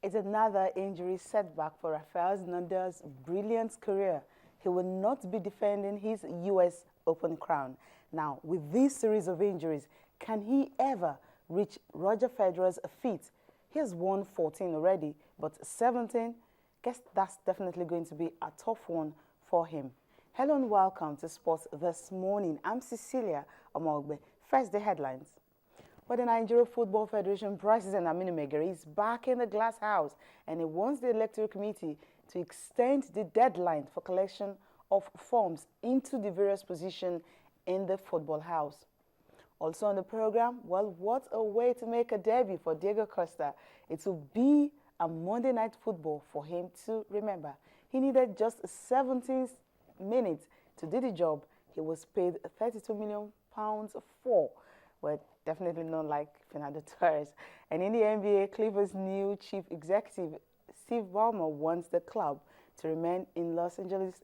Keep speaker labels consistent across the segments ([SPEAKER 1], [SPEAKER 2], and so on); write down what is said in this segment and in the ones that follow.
[SPEAKER 1] It's another injury setback for Rafael Nadal's brilliant career. He will not be defending his U.S. Open crown. Now, with this series of injuries, can he ever reach Roger Federer's feat? He has won 14 already, but 17, guess that's definitely going to be a tough one for him. Hello and welcome to Sports This Morning. I'm Cecilia Omogbe. First, the headlines. But the Nigeria Football Federation President Maigari is back in the glass house, and he wants the electoral committee to extend the deadline for collection of forms into the various positions in the football house. Also on the program, well, what a way to make a debut for Diego Costa. It will be a Monday night football for him to remember. He needed just 17 minutes to do the job he was paid £32 million for. Well, definitely not like Fernando Torres. And in the NBA, Clippers' new chief executive, Steve Ballmer, wants the club to remain in Los Angeles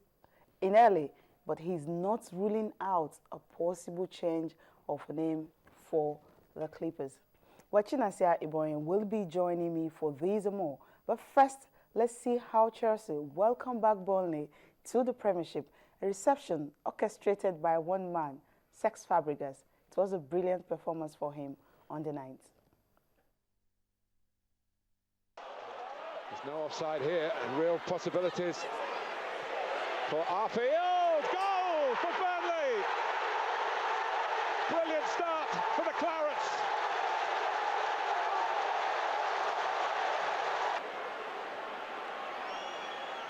[SPEAKER 1] in LA, but he's not ruling out a possible change of name for the Clippers. Well, Chinasia Iboyen will be joining me for these and more. But first, let's see how Chelsea welcome back Burnley to the Premiership. A reception orchestrated by one man, Cesc Fabregas. It was a brilliant performance for him on the night.
[SPEAKER 2] There's no offside here, and real possibilities for Arfield. Goal for Burnley! Brilliant start for the Clarets.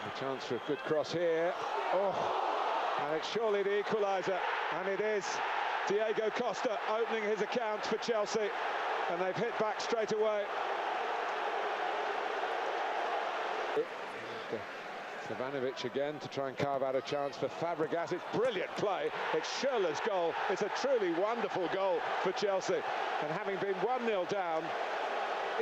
[SPEAKER 2] A chance for a good cross here. Oh, and it's surely the equaliser, and it is Diego Costa opening his account for Chelsea, and they've hit back straight away. Ivanovic again to try and carve out a chance for Fabregas. It's brilliant play. It's Schürrle's goal. It's a truly wonderful goal for Chelsea. And having been 1-0 down,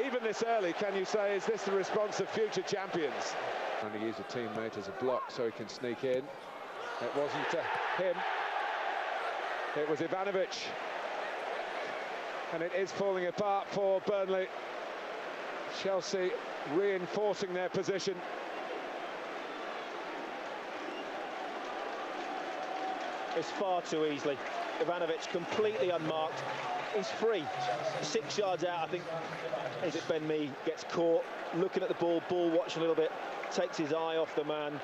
[SPEAKER 2] even this early, can you say, is this the response of future champions? Trying to use a teammate as a block so he can sneak in. It wasn't him. It was Ivanovic. And it is falling apart for Burnley. Chelsea reinforcing their position.
[SPEAKER 3] It's far too easily. Ivanovic completely unmarked. He's free. 6 yards out, I think. Is it Ben Mee gets caught, looking at the ball watching a little bit, takes his eye off the man.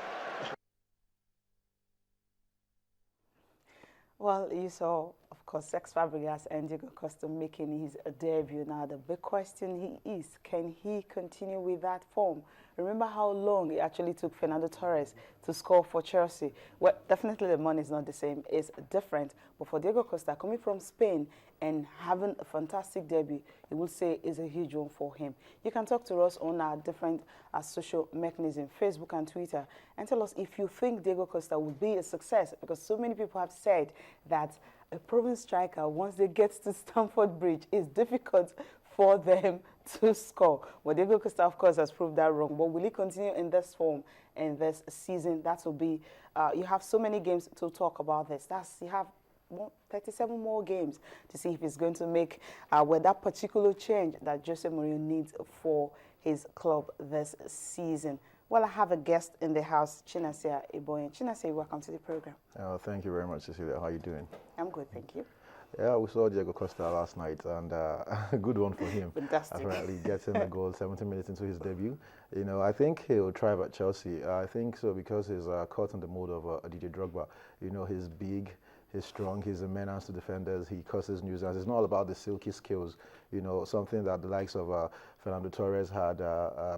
[SPEAKER 1] Well, you saw, of course, Cesc Fabregas and Diego Costa making his debut. Now, the big question is, can he continue with that form? Remember how long it actually took Fernando Torres to score for Chelsea? Well, definitely the money is not the same. It's different. But for Diego Costa, coming from Spain and having a fantastic debut, you will say is a huge one for him. You can talk to us on our different social mechanisms, Facebook and Twitter, and tell us if you think Diego Costa will be a success, because so many people have said that a proven striker, once they get to Stamford Bridge, is difficult for them to score. Well, Diego Costa, of course, has proved that wrong. But will he continue in this form in this season? That will be, you have so many games to talk about this. You have 37 more games to see if he's going to make that particular change that Jose Mourinho needs for his club this season. Well, I have a guest in the house, Chinasia Iboyen. Chinasia, welcome to the program.
[SPEAKER 4] Thank you very much, Cecilia. How are you doing?
[SPEAKER 1] I'm good, thank you.
[SPEAKER 4] Yeah, we saw Diego Costa last night, and a good one for him.
[SPEAKER 1] Fantastic.
[SPEAKER 4] Apparently getting the goal 70 minutes into his debut. You know, I think he'll thrive at Chelsea. I think so because he's caught in the mood of DJ Drogba. You know, he's big, he's strong, he's a menace to defenders, he causes nuisance. It's not all about the silky skills, you know, something that the likes of Fernando Torres had,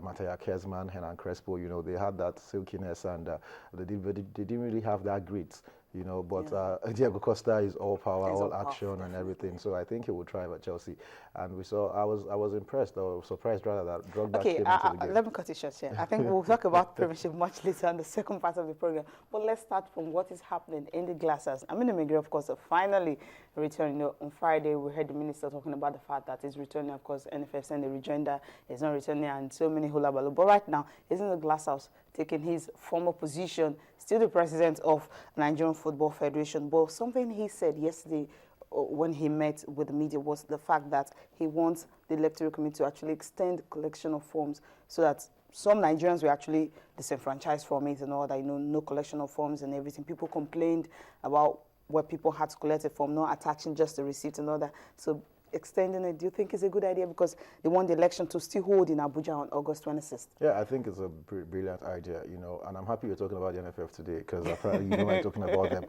[SPEAKER 4] Mattia Kezman, Hernan Crespo, you know, they had that silkiness, and they didn't really have that grit. You know, but Diego Costa is all power, all action, and everything. So I think he will thrive at Chelsea. And we saw, I was impressed, or surprised rather, that Drogba came into the game.
[SPEAKER 1] Let me cut it short here. I think we'll talk about Premiership much later in the second part of the program. But let's start from what is happening in the glasshouse. Maigari, of course, finally returning. You know, on Friday, we heard the minister talking about the fact that he's returning. Of course, NFF sent a rejoinder. He's not returning, and so many hula baloo. But right now, he's in the glasshouse, taking his former position, still the president of Nigerian Football Federation. But something he said yesterday when he met with the media was the fact that he wants the electoral committee to actually extend collection of forms so that some Nigerians were actually disenfranchised from it and all that, no collection of forms and everything. People complained about where people had to collect it from, not attaching just the receipt and all that. So extending it, do you think is a good idea? Because they want the election to still hold in Abuja on August 26th.
[SPEAKER 4] Yeah, I think it's a brilliant idea, and I'm happy you're talking about the NFF today, because apparently I'm talking about them.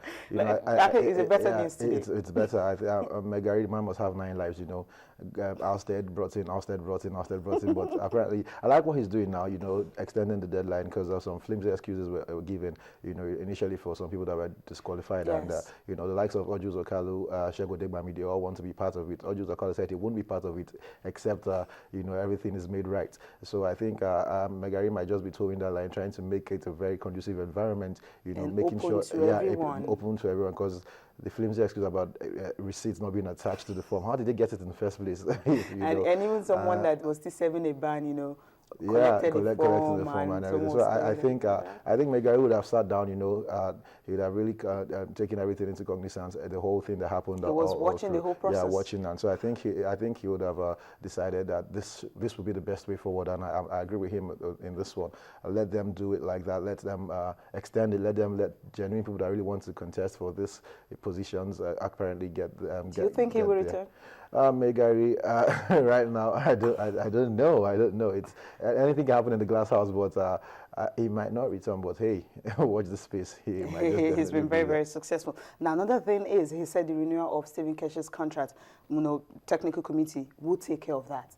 [SPEAKER 1] I think it's a better news today.
[SPEAKER 4] It's better. Maigari, man must have 9 lives, Alstead brought in, but apparently, I like what he's doing now, extending the deadline, because there are some flimsy excuses were given, initially for some people that were disqualified,
[SPEAKER 1] yes.
[SPEAKER 4] And, the likes of Ojus Okalu, Shego Degbami, they all want to be part of it. Ojus Okalu said he won't be part of it, except, everything is made right. So I think Maigari might just be towing that line, trying to make it a very conducive environment,
[SPEAKER 1] and
[SPEAKER 4] making sure, open to everyone, because the flimsy excuse about receipts not being attached to the form. How did they get it in the first place?
[SPEAKER 1] And even someone that was still serving a ban,
[SPEAKER 4] collecting the form and everything. So I think Maigari would have sat down, he would have really taken everything into cognizance, the whole thing that happened.
[SPEAKER 1] He was watching the whole process.
[SPEAKER 4] Yeah, watching, and so I think he would have decided that this would be the best way forward, and I agree with him in this one. Let them do it like that. Let them extend it. Let genuine people that really want to contest for this positions apparently get. Do
[SPEAKER 1] you think he will return?
[SPEAKER 4] Maigari, right now, I don't know. It's anything can happen in the glass house, but he might not return. But hey, watch the space.
[SPEAKER 1] He's been very successful. Now, another thing is, he said the renewal of Stephen Keshi's contract, technical committee will take care of that.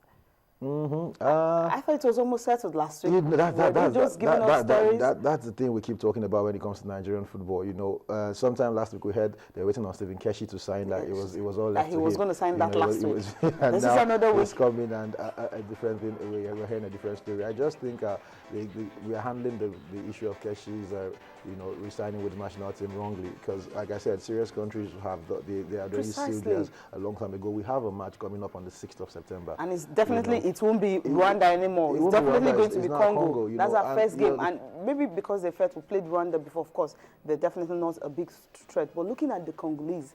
[SPEAKER 1] I thought it was almost settled last week.
[SPEAKER 4] That's the thing we keep talking about when it comes to Nigerian football. Sometime last week we heard they're waiting on Stephen Keshi to sign. Like it was all left
[SPEAKER 1] he was going to sign that last week.
[SPEAKER 4] And
[SPEAKER 1] this
[SPEAKER 4] now
[SPEAKER 1] is another week.
[SPEAKER 4] It's coming, and a different thing. We're hearing a different story. I just think we are handling the issue of Keshi's resigning with the national team wrongly, because, like I said, serious countries have they are already sealed theirs a long time ago. We have a match coming up on the 6th of September,
[SPEAKER 1] and it's definitely it won't be Rwanda anymore. It's definitely going to be Congo. That's our first game, and maybe because they felt we played Rwanda before, of course, they're definitely not a big threat. But looking at the Congolese,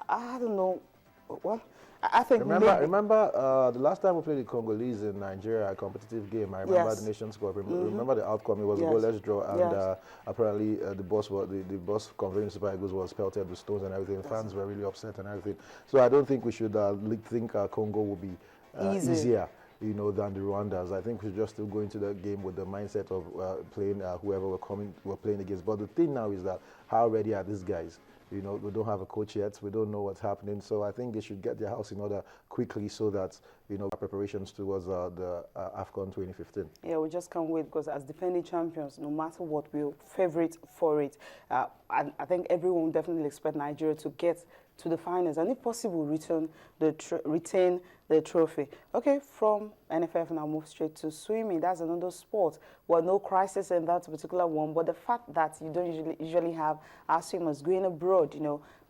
[SPEAKER 1] I don't know. Well, I think
[SPEAKER 4] remember the last time we played the Congolese in Nigeria, a competitive game. I remember the Nations Cup. Remember the outcome? It was a goalless draw, and apparently the boss convening Super Eagles was pelted with stones and everything. Fans were really upset and everything. So I don't think we should think Congo will be easier, than the Rwandas. I think we should just still go into the game with the mindset of playing whoever we're playing against. But the thing now is that how ready are these guys? We don't have a coach yet. We don't know what's happening. So I think they should get their house in order quickly so that, preparations towards the AFCON 2015.
[SPEAKER 1] Yeah, we just can't wait, because as defending champions, no matter what, we're favorite for it. I think everyone definitely expect Nigeria to get to the finals and, if possible, retain the trophy. Okay, from NFF now move straight to swimming. That's another sport. Well, no crisis in that particular one, but the fact that you don't usually have our swimmers going abroad,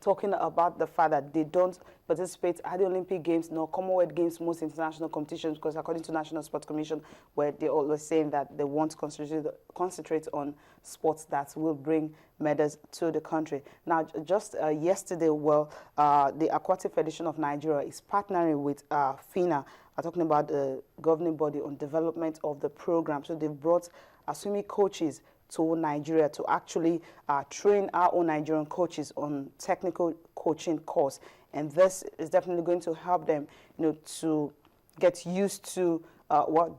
[SPEAKER 1] talking about the fact that they don't participate at the Olympic Games nor Commonwealth Games, most international competitions, because according to National Sports Commission, where they're always saying that they want to concentrate on sports that will bring medals to the country. Now, just yesterday, the Aquatic Federation of Nigeria is partnering with FINA, talking about the governing body on development of the program. So they've brought swimming coaches to Nigeria to actually train our own Nigerian coaches on technical coaching course, and this is definitely going to help them, to get used to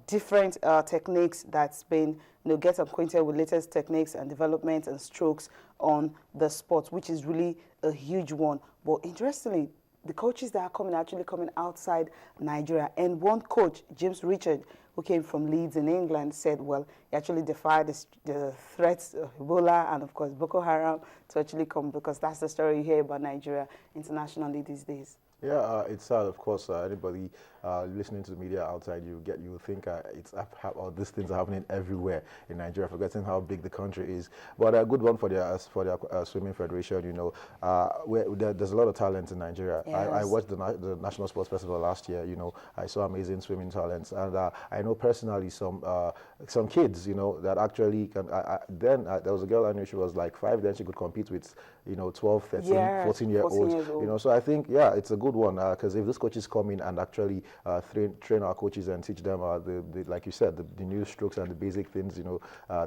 [SPEAKER 1] different techniques that's been, get acquainted with latest techniques and development and strokes on the sport, which is really a huge one. But interestingly, the coaches that are actually coming outside Nigeria, and one coach, James Richard, who came from Leeds in England, said, well, he actually defied the threats of Ebola and, of course, Boko Haram to actually come, because that's the story you hear about Nigeria internationally these days.
[SPEAKER 4] Yeah, it's sad, of course. Anybody listening to the media outside, you think or these things are happening everywhere in Nigeria, forgetting how big the country is. But a good one for their swimming federation. You know, there's a lot of talent in Nigeria.
[SPEAKER 1] Yes.
[SPEAKER 4] I watched the National Sports Festival last year. You know, I saw amazing swimming talents, and I know personally some kids. You know, that actually can. There was a girl I knew. She was like 5. Then she could compete with 12, 13, 14-year-olds. You know, so I think it's a good one because if these coaches come in and actually train our coaches and teach them like you said, the new strokes and the basic things, you know,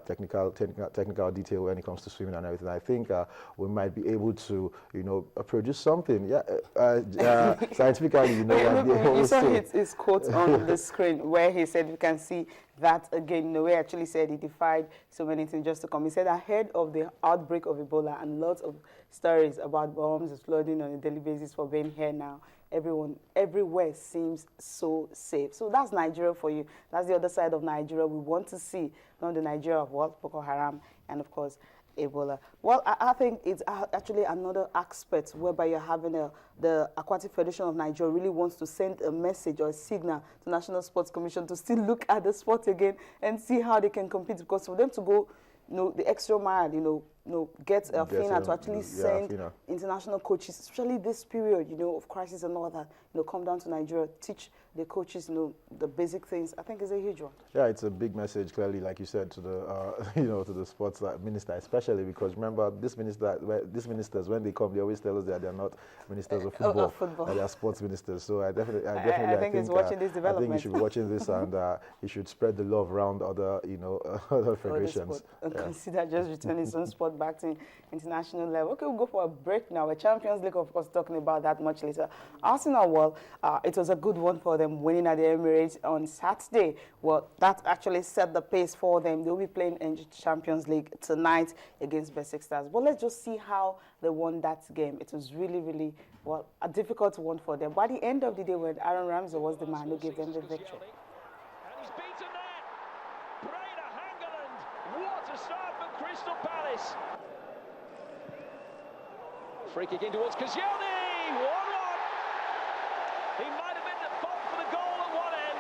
[SPEAKER 4] technical detail when it comes to swimming and everything, I think we might be able to, you know, produce something. Scientifically, you know.
[SPEAKER 1] You saw his quote on the screen where he said, "You can see that again." Noe actually said he defied so many things just to come. He said ahead of the outbreak of Ebola and lots of stories about bombs exploding on a daily basis for being here now, everywhere seems so safe. So that's Nigeria for you. That's the other side of Nigeria we want to see, not the Nigeria of what? Boko Haram and, of course, Ebola. Well, I think it's actually another aspect whereby you're having the Aquatic Federation of Nigeria really wants to send a message or a signal to National Sports Commission to still look at the sport again and see how they can compete, because for them to go, the extra mile, get FINA to actually send international coaches, especially this period, of crisis and all that, come down to Nigeria, teach the coaches, the basic things. I think is a huge one. Yeah,
[SPEAKER 4] it's a big message, clearly, like you said, to the, to the sports minister, especially because remember, these ministers, when they come, they always tell us that they're not ministers of football, they are sports ministers. So I definitely
[SPEAKER 1] think he's watching this development.
[SPEAKER 4] I think he should be watching this and he should spread the love around other, other federations.
[SPEAKER 1] And consider just returning some sport back to international level. Okay, we'll go for a break now. A Champions League, of course, talking about that much later. Arsenal, well, it was a good one for them, winning at the Emirates on Saturday. Well, that actually set the pace for them. They'll be playing in Champions League tonight against Besiktas. But let's just see how they won that game. It was really, really, well, a difficult one for them. But at the end of the day, when Aaron Ramsey was the man who gave them the victory.
[SPEAKER 5] And he's beaten that. Breda Hangeland. What a start for Crystal Palace. Free kick in towards Koscielny. 1-1. He might have been at fault for the goal at one end,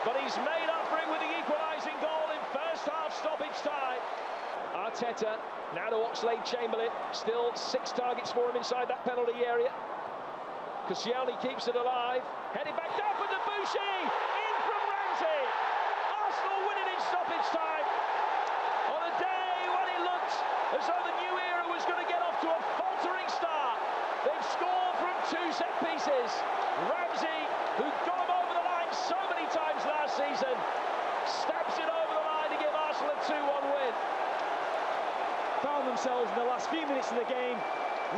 [SPEAKER 5] but he's made up for it with the equalising goal in first half stoppage time. Arteta now to Oxlade-Chamberlain. Still 6 targets for him inside that penalty area. Koscielny keeps it alive. Heading back down for Debussy. In from Ramsey. Arsenal winning in stoppage time. On a day when it looked as though the new era was going to get off to a faltering start, they've scored from 2 set pieces. Ramsey, who got him over the line so many times last season, stabs it over the line to give Arsenal a 2-1 win.
[SPEAKER 3] Found themselves in the last few minutes of the game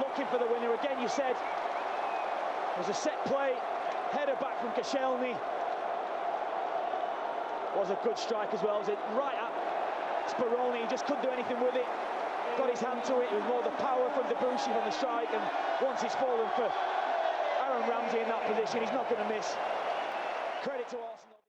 [SPEAKER 3] looking for the winner. Again, you said it was a set play, header back from Koscielny. Was a good strike as well. Was it right at Speroni? He just couldn't do anything with it. Got his hand to it. It was more the power from Debussy from the strike, and once it's fallen for Aaron Ramsey in that position, he's not going to miss. Credit to Arsenal.